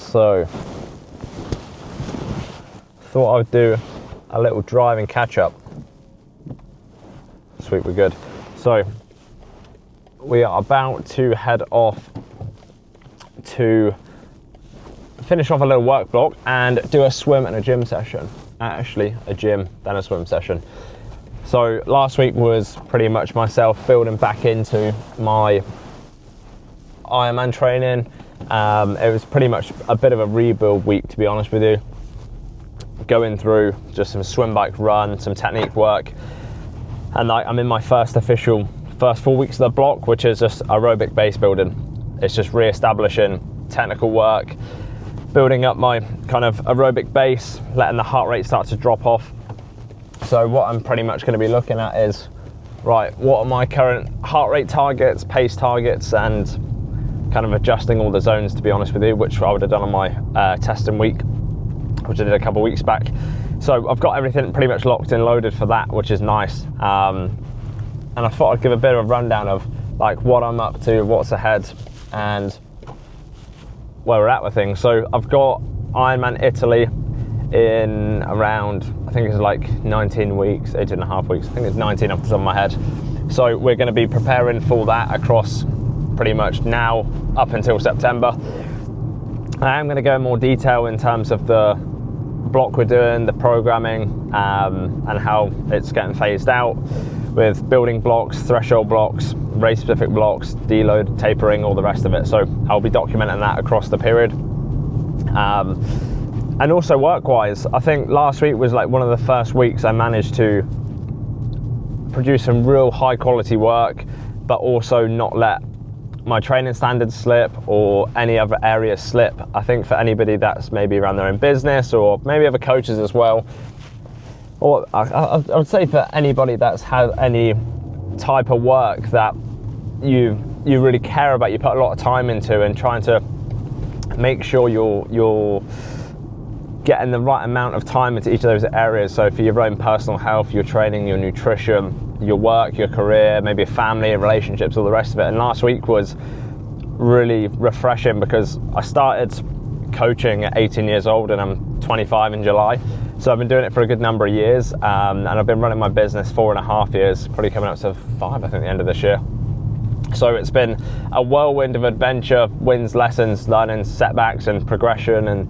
So, thought I'd do a little driving catch up. Sweet, we're good. So, we are about to head off to finish off a little work block and do a swim and a gym session. Actually, a gym, then a swim session. So last week was pretty much myself building back into my Ironman training. It was pretty much a bit of a rebuild week, to be honest with you. Going through just some swim, bike, run, some technique work. And I'm in my first 4 weeks of the block, which is just aerobic base building. It's just re-establishing technical work, building up my kind of aerobic base, letting the heart rate start to drop off. So what I'm pretty much going to be looking at is, right, what are my current heart rate targets, pace targets, and kind of adjusting all the zones, to be honest with you, which I would have done on my testing week, which I did a couple of weeks back. So I've got everything pretty much locked and loaded for that, which is nice. And I thought I'd give a bit of a rundown of like what I'm up to, what's ahead, and where we're at with things. So I've got Ironman Italy in around, I think it's like 19 weeks, 18.5 weeks. I think it's 19 off the top of my head. So we're going to be preparing for that across pretty much now up until September. I am going to go in more detail in terms of the block we're doing, the programming, and how it's getting phased out with building blocks, threshold blocks, race specific blocks, deload, tapering, all the rest of it. So I'll be documenting that across the period. And also work-wise, I think last week was like one of the first weeks I managed to produce some real high quality work, but also not let my training standards slip or any other areas slip. I think for anybody that's maybe around their own business or maybe other coaches as well, or I would say for anybody that's had any type of work that you really care about, you put a lot of time into, and trying to make sure you're getting the right amount of time into each of those areas. So for your own personal health, your training, your nutrition, your work, your career, maybe family, relationships, all the rest of it. And last week was really refreshing because I started coaching at 18 years old and I'm 25 in July. So I've been doing it for a good number of years, and I've been running my business 4.5 years, probably coming up to 5, I think, the end of this year. So it's been a whirlwind of adventure, wins, lessons, learning, setbacks and progression, and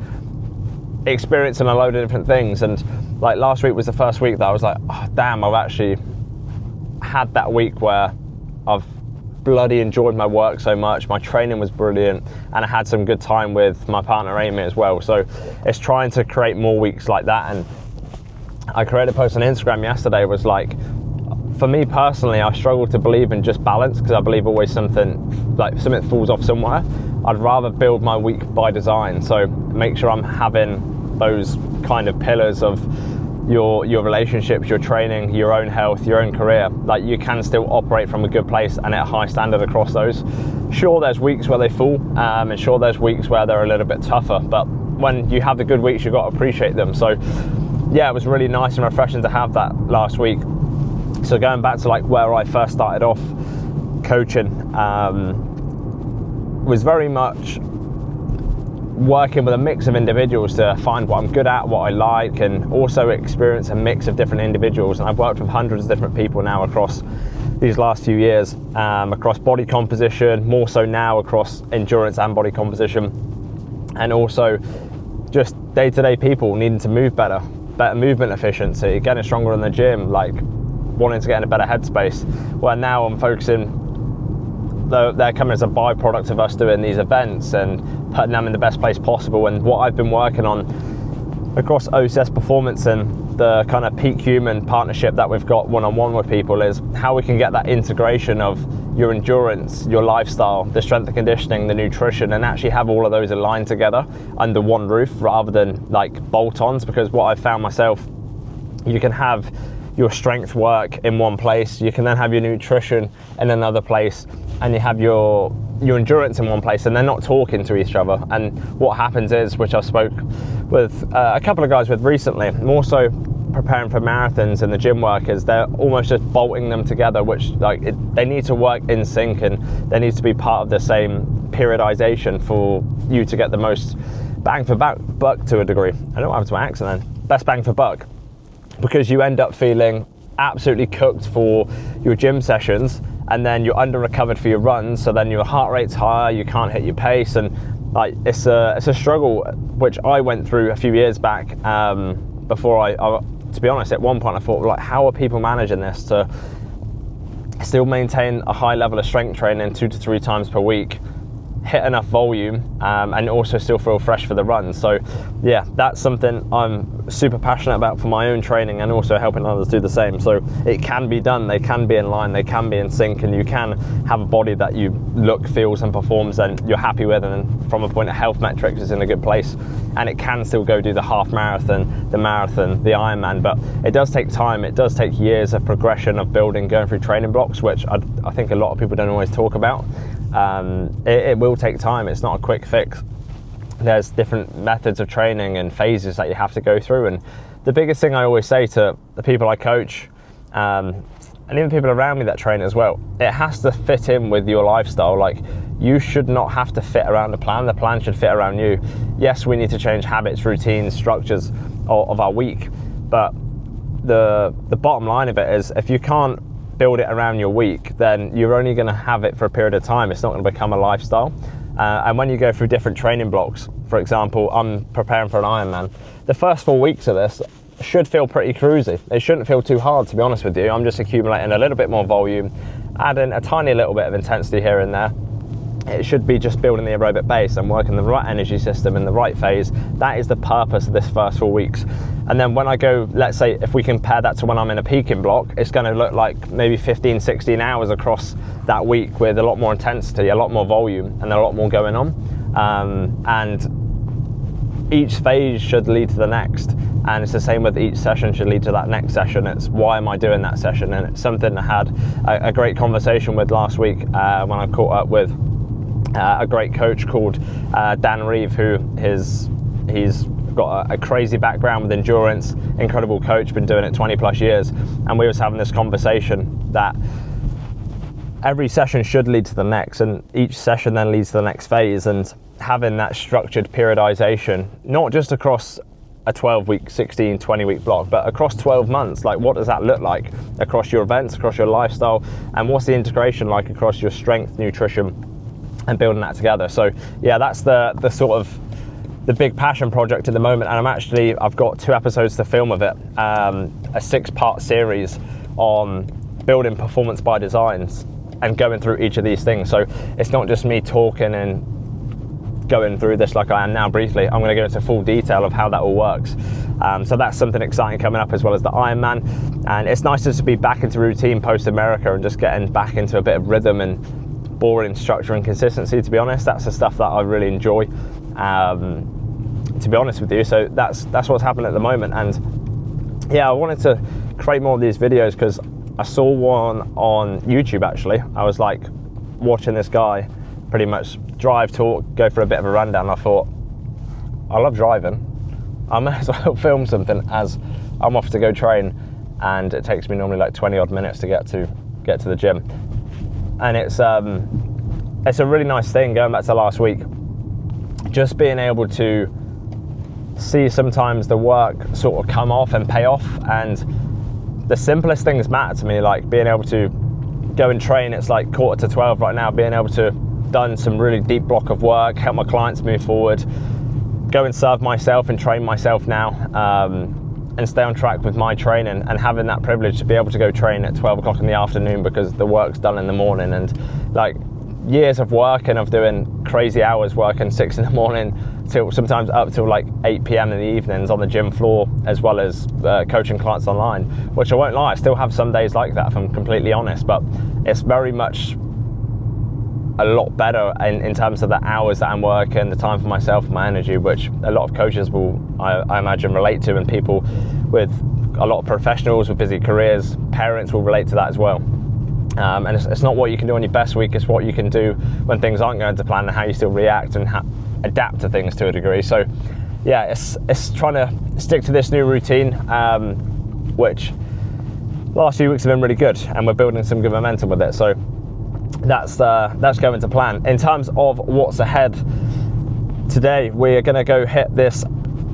experiencing a load of different things. And like last week was the first week that I was like, oh damn, I've actually had that week where I've bloody enjoyed my work so much. My training was brilliant, and I had some good time with my partner Amy as well. So it's trying to create more weeks like that. And I created a post on Instagram yesterday, was like, for me personally, I struggle to believe in just balance, because I believe always something falls off somewhere. I'd rather build my week by design, so make sure I'm having those kind of pillars of your relationships, your training, your own health, your own career. Like, you can still operate from a good place and at a high standard across those. Sure, there's weeks where they fall, and sure, there's weeks where they're a little bit tougher, but when you have the good weeks, you've got to appreciate them. So yeah, it was really nice and refreshing to have that last week. So going back to like where I first started off coaching, was very much working with a mix of individuals to find what I'm good at, what I like, and also experience a mix of different individuals. And I've worked with hundreds of different people now across these last few years, across body composition, more so now across endurance and body composition, and also just day-to-day people needing to move better movement efficiency, getting stronger in the gym, like wanting to get in a better headspace. Where now I'm focusing, they're coming as a byproduct of us doing these events and putting them in the best place possible. And what I've been working on across OCS Performance and the kind of PEAKHUMAN partnership that we've got one-on-one with people is how we can get that integration of your endurance, your lifestyle, the strength and conditioning, the nutrition, and actually have all of those aligned together under one roof rather than like bolt-ons. Because what I've found myself, you can have your strength work in one place, you can then have your nutrition in another place, and you have your endurance in one place, and they're not talking to each other. And what happens is, which I spoke with a couple of guys with recently, more so preparing for marathons and the gym workers, they're almost just bolting them together, which they need to work in sync, and they need to be part of the same periodization for you to get the most bang for buck to a degree. I don't know what happened to my accent then. Best bang for buck, because you end up feeling absolutely cooked for your gym sessions, and then you're under recovered for your runs, so then your heart rate's higher, you can't hit your pace, and like it's a struggle which I went through a few years back. Before I to be honest, at one point I thought, like, how are people managing this to still maintain a high level of strength training 2 to 3 times per week, hit enough volume, and also still feel fresh for the run. So yeah, that's something I'm super passionate about for my own training, and also helping others do the same. So it can be done, they can be in line, they can be in sync, and you can have a body that you look, feels and performs and you're happy with, and from a point of health metrics is in a good place, and it can still go do the half marathon, the marathon, the Ironman. But it does take time, it does take years of progression of building, going through training blocks, which I think a lot of people don't always talk about. It will take time, it's not a quick fix. There's different methods of training and phases that you have to go through, and the biggest thing I always say to the people I coach, and even people around me that train as well, it has to fit in with your lifestyle. Like, you should not have to fit around the plan should fit around you. Yes, we need to change habits, routines, structures of our week, but the bottom line of it is, if you can't build it around your week, then you're only going to have it for a period of time. It's not going to become a lifestyle. And when you go through different training blocks, for example, I'm preparing for an Ironman. The first 4 weeks of this should feel pretty cruisy. It shouldn't feel too hard, to be honest with you. I'm just accumulating a little bit more volume, adding a tiny little bit of intensity here and there. It should be just building the aerobic base and working the right energy system in the right phase. That is the purpose of this first 4 weeks. And then when I go, let's say if we compare that to when I'm in a peaking block, it's going to look like maybe 15, 16 hours across that week, with a lot more intensity, a lot more volume, and a lot more going on. And each phase should lead to the next. And it's the same with each session should lead to that next session. It's why am I doing that session? And it's something I had a great conversation with last week when I caught up with a great coach called Dan Reeve, who he's got a crazy background with endurance, incredible coach, been doing it 20 plus years. And we was having this conversation that every session should lead to the next, and each session then leads to the next phase, and having that structured periodization, not just across a 12-week, 16, 20-week block, but across 12 months. Like, what does that look like across your events, across your lifestyle, and what's the integration like across your strength, nutrition, and building that together? So yeah, that's the sort of the big passion project at the moment, and I've got 2 episodes to film of it, a 6-part series on building performance by designs and going through each of these things. So it's not just me talking and going through this like I am now briefly. I'm going to go into full detail of how that all works. So that's something exciting coming up, as well as the Ironman. And it's nice just to be back into routine post America and just getting back into a bit of rhythm and boring structure and consistency. To be honest, that's the stuff that I really enjoy, to be honest with you. So that's what's happening at the moment. And yeah, I wanted to create more of these videos because I saw one on YouTube actually. I was like watching this guy pretty much drive, talk, go for a bit of a rundown. I thought, I love driving, I may as well film something as I'm off to go train, and it takes me normally like 20 odd minutes to get to the gym. And it's a really nice thing, going back to last week, just being able to see sometimes the work sort of come off and pay off. And the simplest things matter to me, like being able to go and train. It's like 11:45 right now, being able to done some really deep block of work, help my clients move forward, go and serve myself and train myself now, and stay on track with my training, and having that privilege to be able to go train at 12 o'clock in the afternoon because the work's done in the morning. And like years of working, of doing crazy hours, working 6 in the morning till sometimes up till like 8 p.m. in the evenings on the gym floor, as well as coaching clients online, which I won't lie, I still have some days like that if I'm completely honest, but it's very much a lot better in terms of the hours that I'm working, the time for myself, my energy, which a lot of coaches will, I imagine, relate to, and people with a lot of professionals with busy careers, parents will relate to that as well. And it's not what you can do on your best week, it's what you can do when things aren't going to plan, and how you still react and adapt to things to a degree. So yeah, it's trying to stick to this new routine, which last few weeks have been really good, and we're building some good momentum with it. So that's going to plan. In terms of what's ahead, Today we're going to go hit this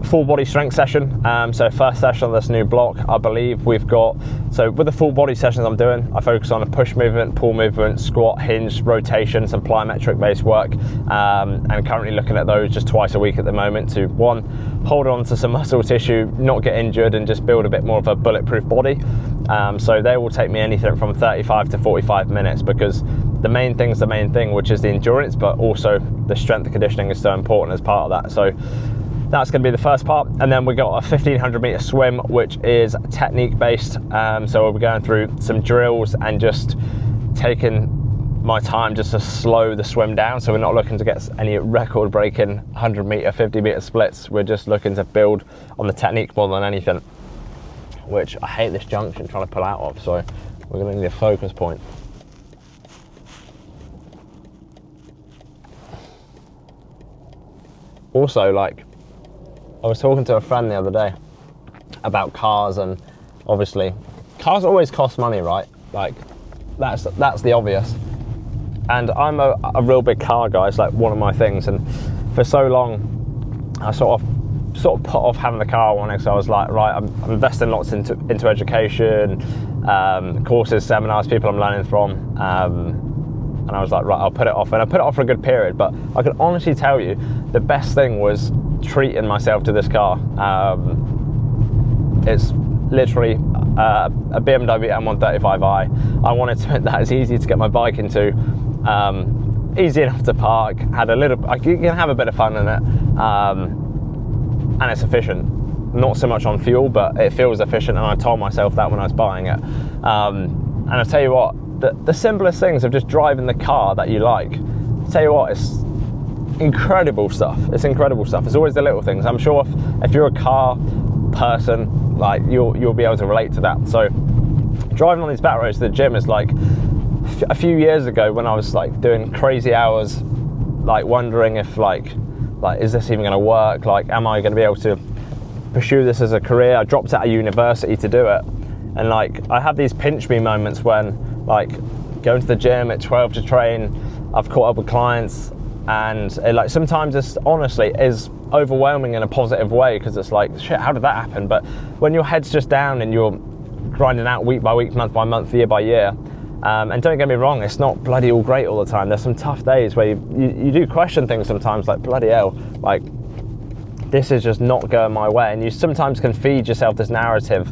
full body strength session. So first session on this new block, I believe we've got, so with the full body sessions I'm doing, I focus on a push movement, pull movement, squat, hinge, rotation, some plyometric based work, and currently looking at those just twice a week at the moment to, one, hold on to some muscle tissue, not get injured, and just build a bit more of a bulletproof body. So they will take me anything from 35 to 45 minutes, because the main thing is the main thing, which is the endurance, but also the strength and conditioning is so important as part of that. So that's going to be the first part, and then we got a 1500 meter swim, which is technique based. So we'll be going through some drills and just taking my time just to slow the swim down. So we're not looking to get any record breaking 100 meter, 50 meter splits. We're just looking to build on the technique more than anything, which I hate this junction trying to pull out of. So we're going to need a focus point. Also, like, I was talking to a friend the other day about cars, and obviously cars always cost money, right? Like that's the obvious. And I'm a real big car guy. It's like one of my things, and for so long I sort of put off having the car one, because I was like, right, I'm investing lots into education, courses, seminars, people I'm learning from, and I was like, right, I'll put it off. And I put it off for a good period, but I can honestly tell you the best thing was treating myself to this car. It's literally a BMW M135i. I wanted to make that as easy to get my bike into, easy enough to park, you can have a bit of fun in it, and it's efficient. Not so much on fuel, but it feels efficient, and I told myself that when I was buying it. And I'll tell you what, the simplest things of just driving the car that you like, I'll tell you what, it's incredible stuff. It's incredible stuff. It's always the little things. I'm sure if you're a car person, like you'll be able to relate to that. So driving on these back roads to the gym is like, a few years ago when I was like doing crazy hours, like wondering if like is this even going to work? Like, am I going to be able to pursue this as a career? I dropped out of university to do it, and like I have these pinch me moments when, like, going to the gym at 12 to train, I've caught up with clients, and it, like, sometimes it's honestly is overwhelming in a positive way, because it's like, shit, how did that happen? But when your head's just down and you're grinding out week by week, month by month, year by year, and don't get me wrong, it's not bloody all great all the time. There's some tough days where you do question things sometimes, like, bloody hell, like, this is just not going my way. And you sometimes can feed yourself this narrative,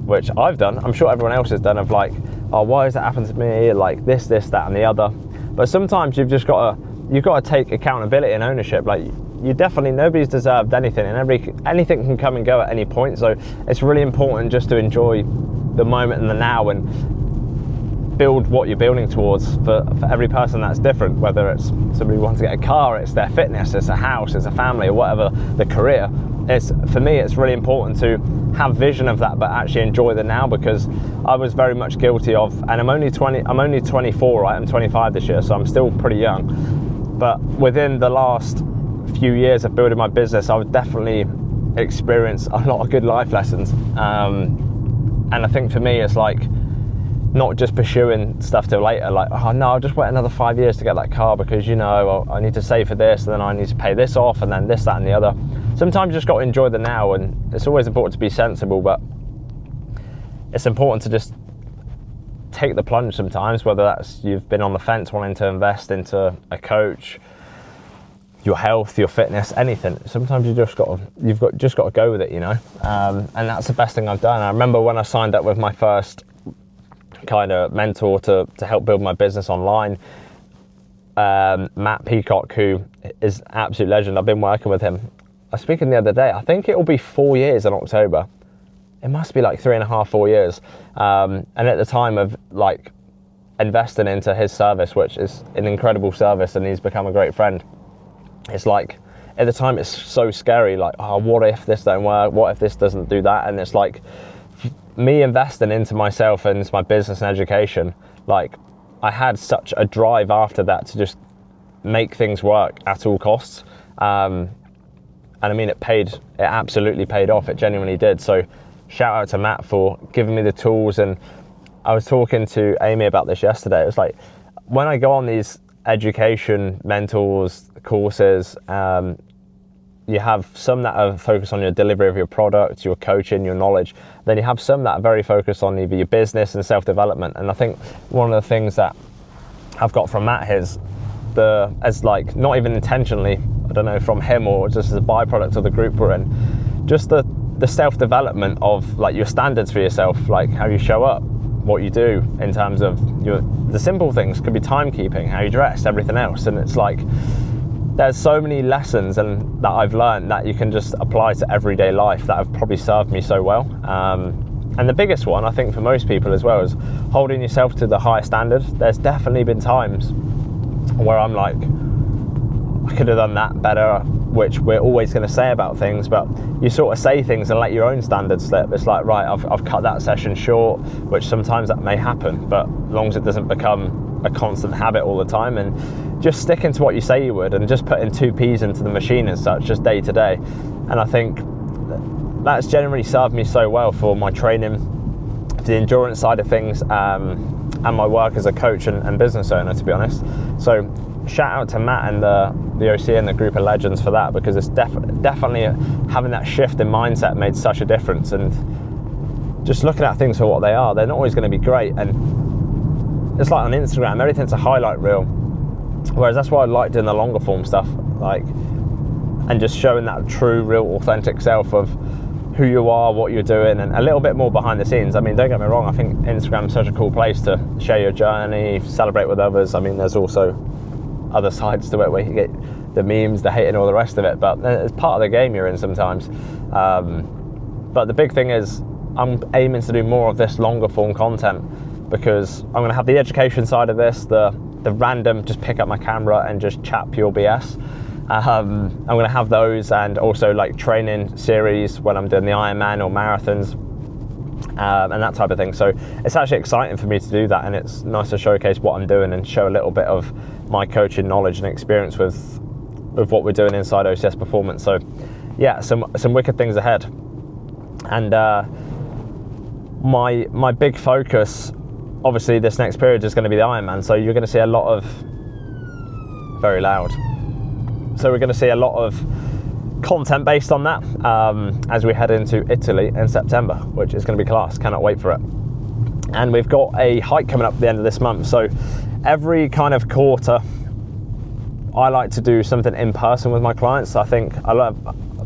which I've done, I'm sure everyone else has done, of like, oh, why has that happened to me? Like this, that, and the other. But sometimes you've got to take accountability and ownership. Like, you definitely, nobody's deserved anything, and anything can come and go at any point. So it's really important just to enjoy the moment and the now, and build what you're building towards. For every person, that's different, whether it's somebody who wants to get a car, it's their fitness, it's a house, it's a family, or whatever the career. For me, it's really important to have vision of that, but actually enjoy the now, because I was very much guilty of, and I'm only 24, right? I'm 25 this year, so I'm still pretty young. But within the last few years of building my business, I would definitely experience a lot of good life lessons. And I think for me, it's like, not just pursuing stuff till later, like, oh no, I'll just wait another 5 years to get that car, because, you know, I need to save for this, and then I need to pay this off, and then this, that, and the other. Sometimes you just got to enjoy the now, and it's always important to be sensible, but it's important to just take the plunge sometimes, whether that's you've been on the fence wanting to invest into a coach, your health, your fitness, anything. Sometimes you've just got to go with it, you know. And that's the best thing I've done. I remember when I signed up with my first kind of mentor to help build my business online, Matt Peacock, who is an absolute legend. I've been working with him. I was speaking the other day, I think it will be 4 years in October. It must be like 3.5, 4 years. And at the time of like investing into his service, which is an incredible service, and he's become a great friend. It's like, at the time it's so scary, like, oh, what if this don't work? What if this doesn't do that? And it's like, me investing into myself and into my business and education, like, I had such a drive after that to just make things work at all costs. And I mean, it absolutely paid off. It genuinely did. So shout out to Matt for giving me the tools. And I was talking to Amy about this yesterday. It was like, when I go on these education mentors, courses. You have some that are focused on your delivery of your product, your coaching, your knowledge. Then you have some that are very focused on either your business and self-development. And I think one of the things that I've got from Matt is as like, not even intentionally, I don't know, from him or just as a byproduct of the group we're in, just the self-development of like your standards for yourself, like how you show up, what you do in terms of the simple things. Could be timekeeping, how you dress, everything else. And it's like, there's so many lessons that I've learned that you can just apply to everyday life that have probably served me so well. And the biggest one, I think, for most people as well, is holding yourself to the higher standard. There's definitely been times where I'm like, I could have done that better, which we're always going to say about things, but you sort of say things and let your own standards slip. It's like, right, I've cut that session short, which sometimes that may happen, but as long as it doesn't become a constant habit all the time, and just sticking to what you say you would, and just putting 2 P's into the machine as such, just day to day. And I think that's generally served me so well for my training, for the endurance side of things, and my work as a coach and business owner, to be honest. So shout out to Matt and the OC and the group of legends for that, because it's definitely having that shift in mindset made such a difference. And just looking at things for what they are, they're not always going to be great. And it's like on Instagram, everything's a highlight reel, whereas that's why I like doing the longer form stuff, like, and just showing that true, real, authentic self of who you are, what you're doing, and a little bit more behind the scenes. I mean, don't get me wrong, I think Instagram's such a cool place to share your journey, celebrate with others. I mean, there's also other sides to it where you get the memes, the hate, and all the rest of it, but it's part of the game you're in sometimes. But the big thing is, I'm aiming to do more of this longer form content, because I'm going to have the education side of this, the random, just pick up my camera and just chat pure BS. I'm going to have those, and also like training series when I'm doing the Ironman or marathons, and that type of thing. So it's actually exciting for me to do that, and it's nice to showcase what I'm doing and show a little bit of my coaching knowledge and experience with what we're doing inside OCS Performance. So yeah, some wicked things ahead. And my big focus, obviously, this next period is going to be the Ironman. So you're going to see a lot of, very loud. So we're going to see a lot of content based on that as we head into Italy in September, which is going to be class. Cannot wait for it. And we've got a hike coming up at the end of this month. So every kind of quarter, I like to do something in person with my clients. I think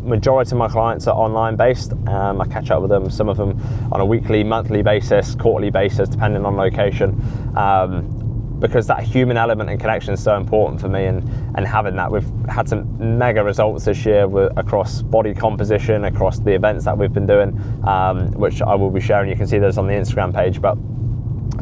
majority of my clients are online based. I catch up with them, some of them on a weekly, monthly basis, quarterly basis, depending on location. Because that human element and connection is so important for me, and having that. We've had some mega results this year across body composition, across the events that we've been doing, which I will be sharing. You can see those on the Instagram page. But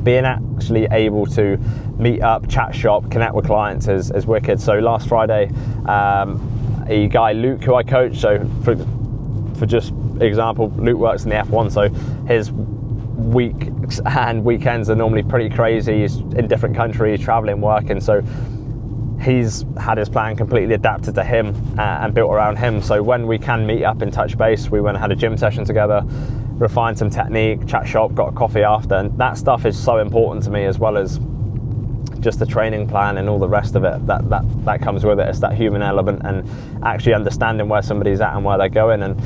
being actually able to meet up, chat shop, connect with clients is wicked. So last Friday, a guy, Luke, who I coach, so for just example, Luke works in the F1, so his weeks and weekends are normally pretty crazy. He's in different countries, traveling, working, so he's had his plan completely adapted to him and built around him. So when we can meet up and touch base, we went and had a gym session together, refined some technique, chat shop, got a coffee after, and that stuff is so important to me, as well as just the training plan and all the rest of it that comes with it. It's that human element and actually understanding where somebody's at and where they're going. And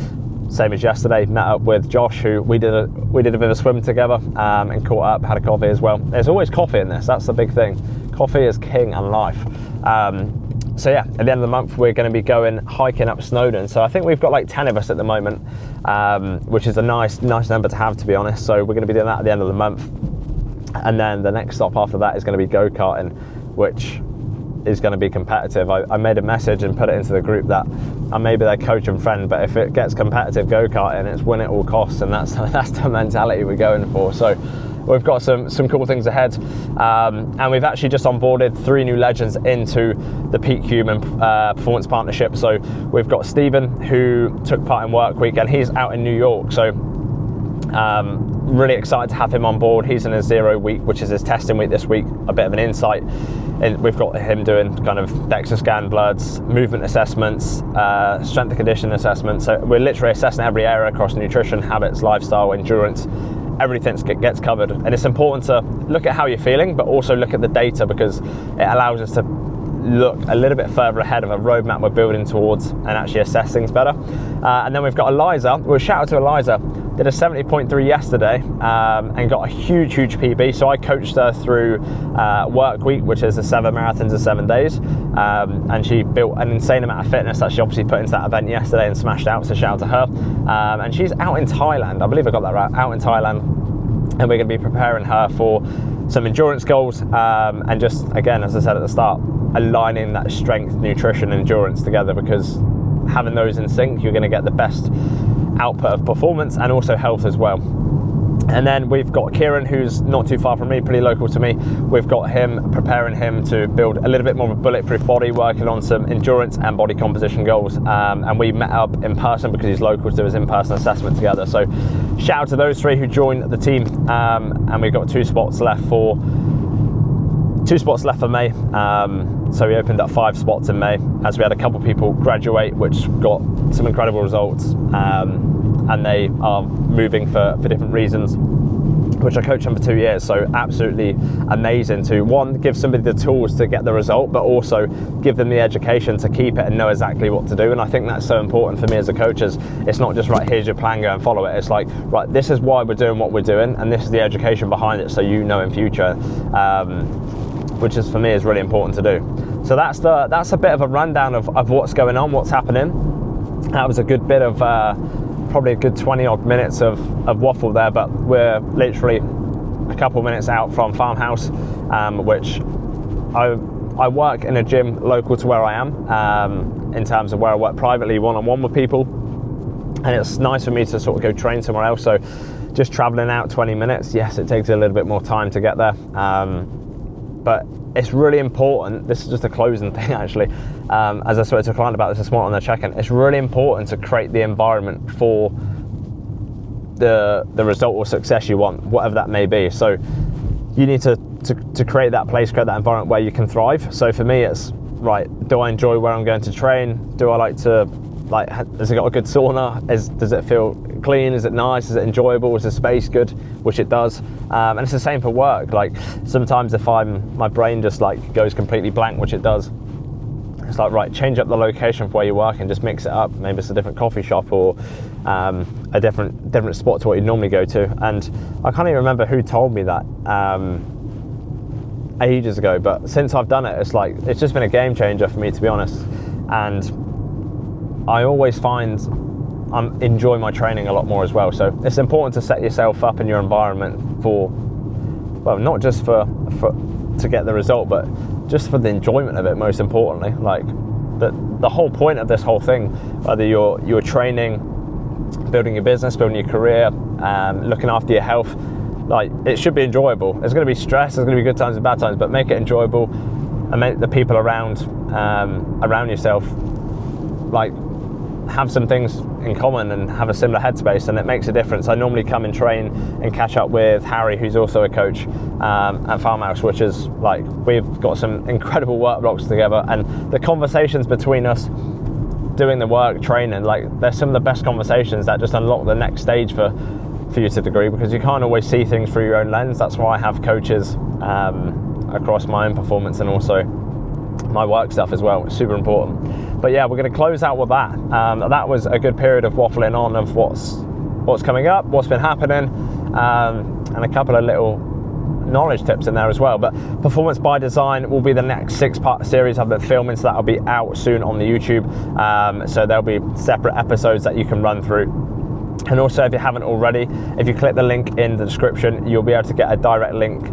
same as yesterday, met up with Josh, who we did a bit of a swim together, and caught up, had a coffee as well. There's always coffee in this, that's the big thing. Coffee is king in life. So yeah, at the end of the month, we're going to be going hiking up Snowdon. So I think we've got like 10 of us at the moment, which is a nice number to have, to be honest. So we're going to be doing that at the end of the month. And then the next stop after that is going to be go-karting, which is going to be competitive. I made a message and put it into the group that I may be their coach and friend, but if it gets competitive go-karting, it's win at all costs, and that's the mentality we're going for. So we've got some cool things ahead, and we've actually just onboarded 3 new legends into the PEAKHUMAN Performance Partnership. So we've got Stephen, who took part in Work Week, and he's out in New York. So really excited to have him on board. He's in a 0 week, which is his testing week this week. A bit of an insight, and we've got him doing kind of DEXA scan bloods, movement assessments, strength and conditioning assessments. So we're literally assessing every area across nutrition, habits, lifestyle, endurance. Everything gets covered, and it's important to look at how you're feeling, but also look at the data, because it allows us to look a little bit further ahead of a roadmap we're building towards and actually assess things better. And then we've got Eliza. Well, shout out to Eliza. Did a 70.3 yesterday and got a huge PB. So I coached her through work week, which is the 7 marathons in 7 days. And she built an insane amount of fitness that she obviously put into that event yesterday and smashed out. So shout out to her. And she's out in Thailand. I believe I got that right. Out in Thailand. And we're going to be preparing her for some endurance goals. And just, again, as I said at the start, aligning that strength, nutrition, and endurance together, because having those in sync, you're going to get the best output of performance and also health as well. And then we've got Kieran, who's not too far from me, pretty local to me. We've got him, preparing him to build a little bit more of a bulletproof body, working on some endurance and body composition goals. And we met up in person because he's local to do his in-person assessment together. So shout out to those three who joined the team. And we've got two spots left for May. So we opened up 5 spots in May, as we had a couple people graduate, which got some incredible results. And they are moving for different reasons, which I coached them for 2 years. So absolutely amazing to, one, give somebody the tools to get the result, but also give them the education to keep it and know exactly what to do. And I think that's so important for me as a coach. It's not just, right, here's your plan, go and follow it. It's like, right, this is why we're doing what we're doing, and this is the education behind it, so you know in future, which is, for me, is really important to do. So that's a bit of a rundown of what's going on, what's happening. That was a good bit of probably a good 20 odd minutes of waffle there, but we're literally a couple minutes out from Farmhouse, which I work in a gym local to where I am, in terms of where I work privately one-on-one with people, and it's nice for me to sort of go train somewhere else. So just traveling out 20 minutes, yes, it takes a little bit more time to get there, but it's really important. This is just a closing thing, actually. As I spoke to a client about this morning on their check-in, it's really important to create the environment for the result or success you want, whatever that may be. So you need to create that place, create that environment where you can thrive. So for me, it's, right, do I enjoy where I'm going to train? Do I like to, like, has it got a good sauna? Does it feel clean? Is it nice? Is it enjoyable? Is the space good? Which it does. And it's the same for work. Like, sometimes if my brain just like goes completely blank, which it does, it's like, right, change up the location for where you work and just mix it up. Maybe it's a different coffee shop or a different spot to what you'd normally go to. And I can't even remember who told me that ages ago, but since I've done it, it's just been a game changer for me, to be honest. And I always find I'm enjoying my training a lot more as well. So it's important to set yourself up in your environment for, well, not just for to get the result, but just for the enjoyment of it, most importantly. Like, the whole point of this whole thing, whether you're training, building your business, building your career, looking after your health, like, it should be enjoyable. There's going to be stress, there's going to be good times and bad times, but make it enjoyable and make the people around yourself, like, have some things in common and have a similar headspace, and it makes a difference. I normally come and train and catch up with Harry, who's also a coach at Farmhouse, which is like, we've got some incredible work blocks together, and the conversations between us doing the work, training, like, they're some of the best conversations that just unlock the next stage for you to a degree, because you can't always see things through your own lens. That's why I have coaches across my own performance and also my work stuff as well. It's super important. But yeah, we're going to close out with that. That was a good period of waffling on of what's coming up, what's been happening, and a couple of little knowledge tips in there as well. But Performance by Design will be the next 6-part series I've been filming, so that'll be out soon on the YouTube. So there'll be separate episodes that you can run through. And also, if you haven't already, if you click the link in the description, you'll be able to get a direct link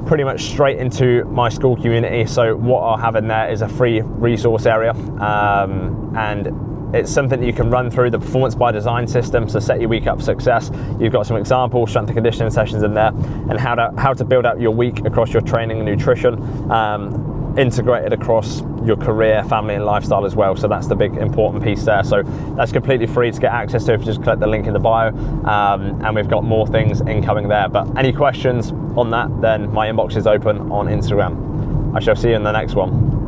pretty much straight into my school community. So what I'll have in there is a free resource area, and it's something that you can run through the Performance by Design system to set your week up for success. You've got some example strength and conditioning sessions in there, and how to build out your week across your training and nutrition, integrated across your career, family and lifestyle as well. So that's the big important piece there. So that's completely free to get access to if you just click the link in the bio, and we've got more things incoming there. But any questions on that, then my inbox is open on Instagram. I shall see you in the next one.